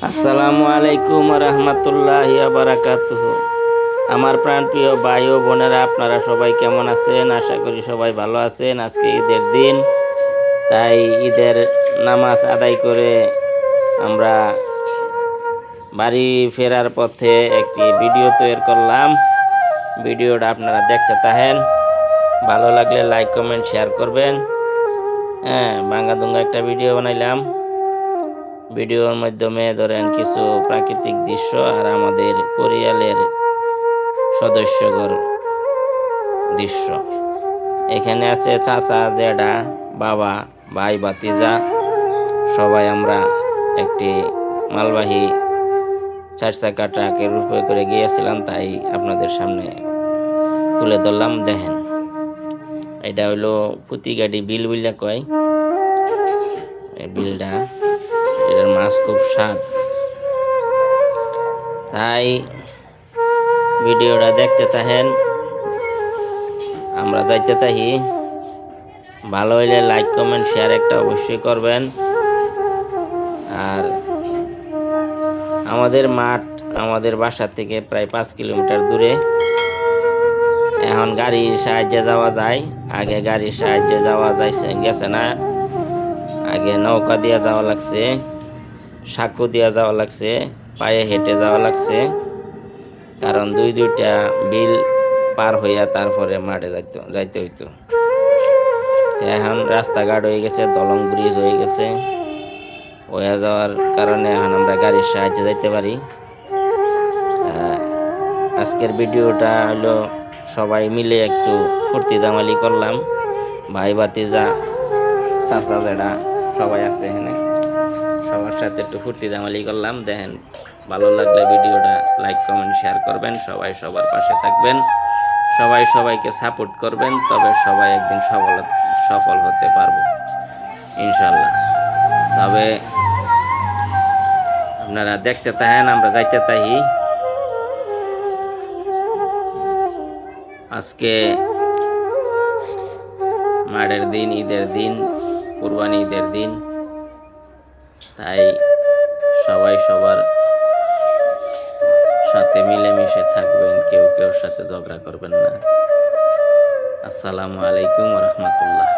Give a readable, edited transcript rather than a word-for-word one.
আসসালামু আলাইকুম রহমতুল্লাহি বারাকাতুহু। আমার প্রাণপ্রিয় ভাই ও বোনেরা, আপনারা সবাই কেমন আছেন? আশা করি সবাই ভালো আছেন। আজকে ঈদের দিন, তাই ঈদের নামাজ আদায় করে আমরা বাড়ি ফেরার পথে একটি ভিডিও তৈরি করলাম। ভিডিওটা আপনারা দেখতে থাকেন। ভালো লাগলে লাইক কমেন্ট শেয়ার করবেন। ভাঙ্গাদুঙ্গা একটা ভিডিও বানাইলাম। ভিডিওর মাধ্যমে ধরেন কিছু প্রাকৃতিক দৃশ্য আর আমাদের পরিবারের সদস্যগর দৃশ্য। এখানে আছে চাচা, জেঠা, বাবা, ভাই, ভাতিজা, সবাই আমরা একটি মালবাহী 4 চাকা ট্রাকের রূপে করে গিয়েছিলাম, তাই আপনাদের সামনে তুলে ধরলাম। দেখেন, এটা হইলো পুতিগাড়ি বিল বইলা কয়। এই বিলটা, এটার মাছ খুব স্বাদ, তাই ভিডিওটা দেখতে থাকেন। আমরা যাইতে থাকি। ভালো হইলে লাইক কমেন্ট শেয়ার একটা অবশ্যই করবেন। আর আমাদের মাঠ আমাদের বাসা থেকে প্রায় 5 কিলোমিটার দূরে। এখন গাড়ির সাহায্যে যাওয়া যায়, আগে গাড়ির সাহায্যে যাওয়া গেছে না। আগে নৌকা দিয়ে যাওয়া লাগছে, সাঁকো দিয়ে যাওয়া লাগছে, পায়ে হেঁটে যাওয়া লাগছে, কারণ দুইটা বিল পার হইয়া তারপরে মাঠে যাইতে হইতো। এখন রাস্তাঘাট হয়ে গেছে, দলং ব্রিজ হয়ে গেছে, হয়ে যাওয়ার কারণে এখন আমরা গাড়ির সাহায্যে যাইতে পারি। আজকের ভিডিওটা হলো সবাই মিলে একটু ফুর্তি দামালি করলাম। ভাই, ভাতিজা, চাচা, জেঠা সবাই আছে এখানে, সবার সাথে একটু ফুর্তি দামালি করলাম। দেখেন, ভালো লাগলে ভিডিওটা লাইক কমেন্ট শেয়ার করবেন। সবাই সবার পাশে থাকবেন, সবাই সবাইকে সাপোর্ট করবেন, তবে সবাই একদিন সফল হতে পারবো ইনশাল্লাহ। তবে আপনারা দেখতে থাকেন, আমরা যাইতে থাকি। আজকে মাঠের দিন, ঈদের দিন, কুরবানি ঈদের দিন, তাই সবাই সবার সাথে মিলেমিশে থাকবেন, কেউ কেউর সাথে ঝগড়া করবেন না। আসসালামু আলাইকুম রহমতুল্লাহ।